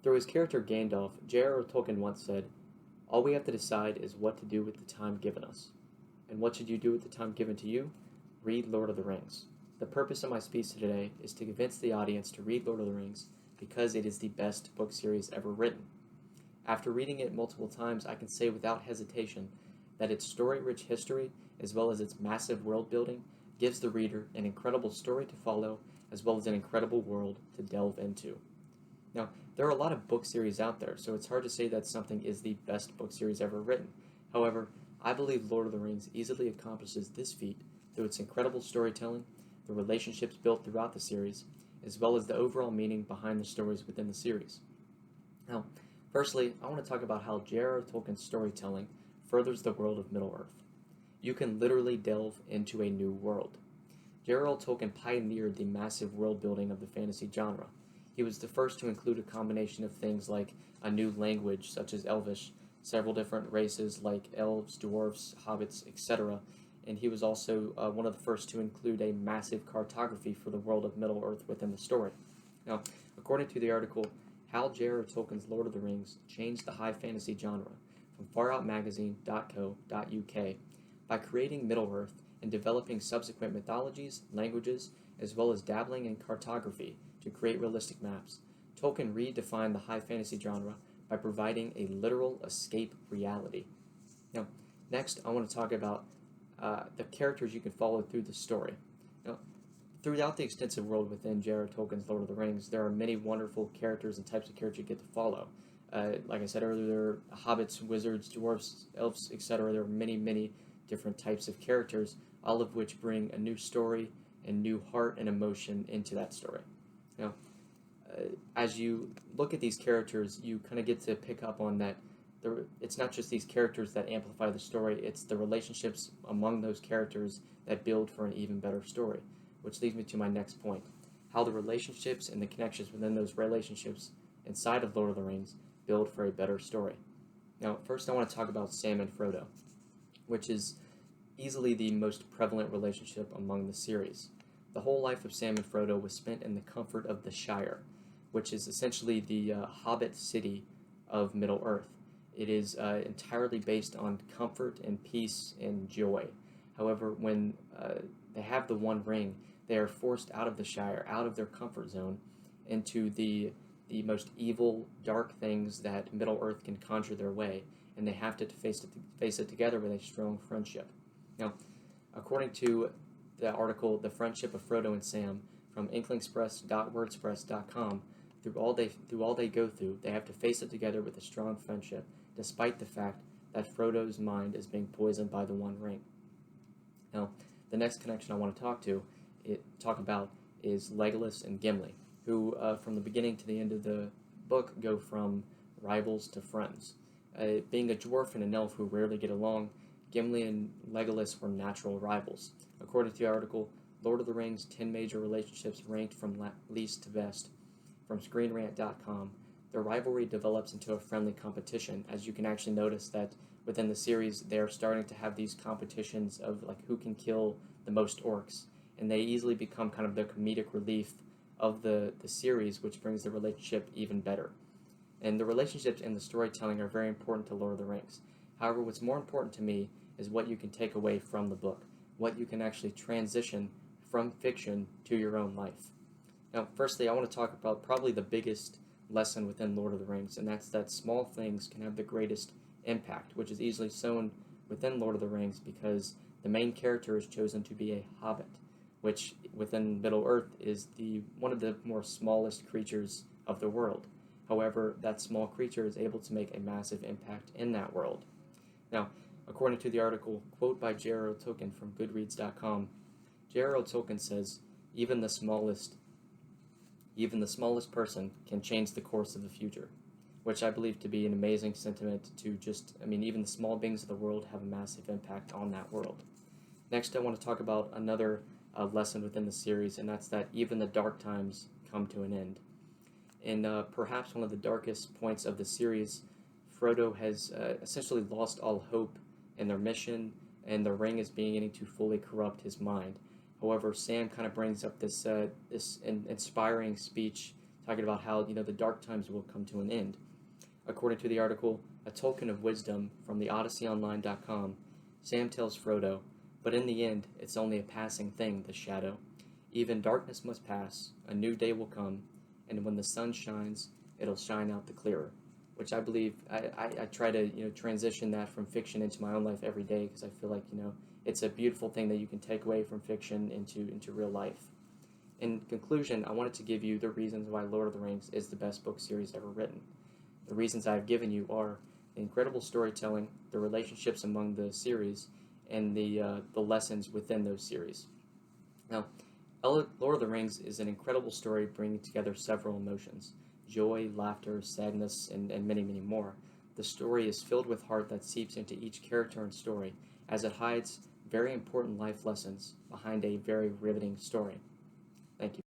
Through his character Gandalf, J.R.R. Tolkien once said, "All we have to decide is what to do with the time given us. And what should you do with the time given to you? Read Lord of the Rings." The purpose of my speech today is to convince the audience to read Lord of the Rings because it is the best book series ever written. After reading it multiple times, I can say without hesitation that its story-rich history, as well as its massive world building, gives the reader an incredible story to follow, as well as an incredible world to delve into. Now, there are a lot of book series out there, so it's hard to say that something is the best book series ever written. However, I believe Lord of the Rings easily accomplishes this feat through its incredible storytelling, the relationships built throughout the series, as well as the overall meaning behind the stories within the series. Now, firstly, I want to talk about how J.R.R. Tolkien's storytelling furthers the world of Middle-earth. You can literally delve into a new world. J.R.R. Tolkien pioneered the massive world building of the fantasy genre. He was the first to include a combination of things like a new language, such as Elvish, several different races like elves, dwarves, hobbits, etc., and he was also one of the first to include a massive cartography for the world of Middle-earth within the story. Now, according to the article, How J.R.R. Tolkien's Lord of the Rings Changed the High Fantasy Genre, from faroutmagazine.co.uk, by creating Middle-earth and developing subsequent mythologies, languages, as well as dabbling in cartography to create realistic maps, Tolkien redefined the high fantasy genre by providing a literal escape reality. Now, next I want to talk about the characters you can follow through the story. Now, throughout the extensive world within J.R.R. Tolkien's Lord of the Rings, there are many wonderful characters and types of characters you get to follow. Like I said earlier, there are hobbits, wizards, dwarves, elves, etc. There are many, many different types of characters, all of which bring a new story and new heart and emotion into that story. Now, as you look at these characters, you kind of get to pick up on that it's not just these characters that amplify the story, it's the relationships among those characters that build for an even better story, which leads me to my next point, how the relationships and the connections within those relationships inside of Lord of the Rings build for a better story. Now, first I want to talk about Sam and Frodo, which is easily the most prevalent relationship among the series. The whole life of Sam and Frodo was spent in the comfort of the Shire, which is essentially the Hobbit city of Middle-earth. It is entirely based on comfort and peace and joy. However, when they have the One Ring, they are forced out of the Shire, out of their comfort zone, into the most evil, dark things that Middle-earth can conjure their way, and they have to face it together with a strong friendship. Now, according to the article, The Friendship of Frodo and Sam, from inklingexpress.wordpress.com, through all they go through, they have to face it together with a strong friendship, despite the fact that Frodo's mind is being poisoned by the One Ring. Now, the next connection I want to talk about is Legolas and Gimli, who, from the beginning to the end of the book, go from rivals to friends. Being a dwarf and an elf who rarely get along, Gimli and Legolas were natural rivals. According to the article, Lord of the Rings 10 Major Relationships Ranked from Least to Best, from ScreenRant.com, the rivalry develops into a friendly competition, as you can actually notice that within the series they're starting to have these competitions of like who can kill the most orcs, and they easily become kind of the comedic relief of the series, which brings the relationship even better. And the relationships and the storytelling are very important to Lord of the Rings. However, what's more important to me is what you can take away from the book, what you can actually transition from fiction to your own life. Now, firstly, I want to talk about probably the biggest lesson within Lord of the Rings, and that's that small things can have the greatest impact, which is easily shown within Lord of the Rings because the main character is chosen to be a hobbit, which within Middle-earth is one of the more smallest creatures of the world. However, that small creature is able to make a massive impact in that world. Now, according to the article, quote by J.R.R. Tolkien from Goodreads.com, J.R.R. Tolkien says, even the smallest person can change the course of the future, which I believe to be an amazing sentiment to even the small beings of the world have a massive impact on that world. Next, I want to talk about another lesson within the series, and that's that even the dark times come to an end. In perhaps one of the darkest points of the series, Frodo has essentially lost all hope in their mission, and the ring is beginning to fully corrupt his mind. However, Sam kind of brings up this inspiring speech talking about how, the dark times will come to an end. According to the article, A Token of Wisdom from the OdysseyOnline.com, Sam tells Frodo, "But in the end, it's only a passing thing, the shadow. Even darkness must pass, a new day will come, and when the sun shines, it'll shine out the clearer." Which I believe, I try to, transition that from fiction into my own life every day, because I feel like, it's a beautiful thing that you can take away from fiction into real life. In conclusion, I wanted to give you the reasons why Lord of the Rings is the best book series ever written. The reasons I have given you are the incredible storytelling, the relationships among the series, and the lessons within those series. Now, Lord of the Rings is an incredible story bringing together several emotions: joy, laughter, sadness, and many, many more. The story is filled with heart that seeps into each character and story, as it hides very important life lessons behind a very riveting story. Thank you.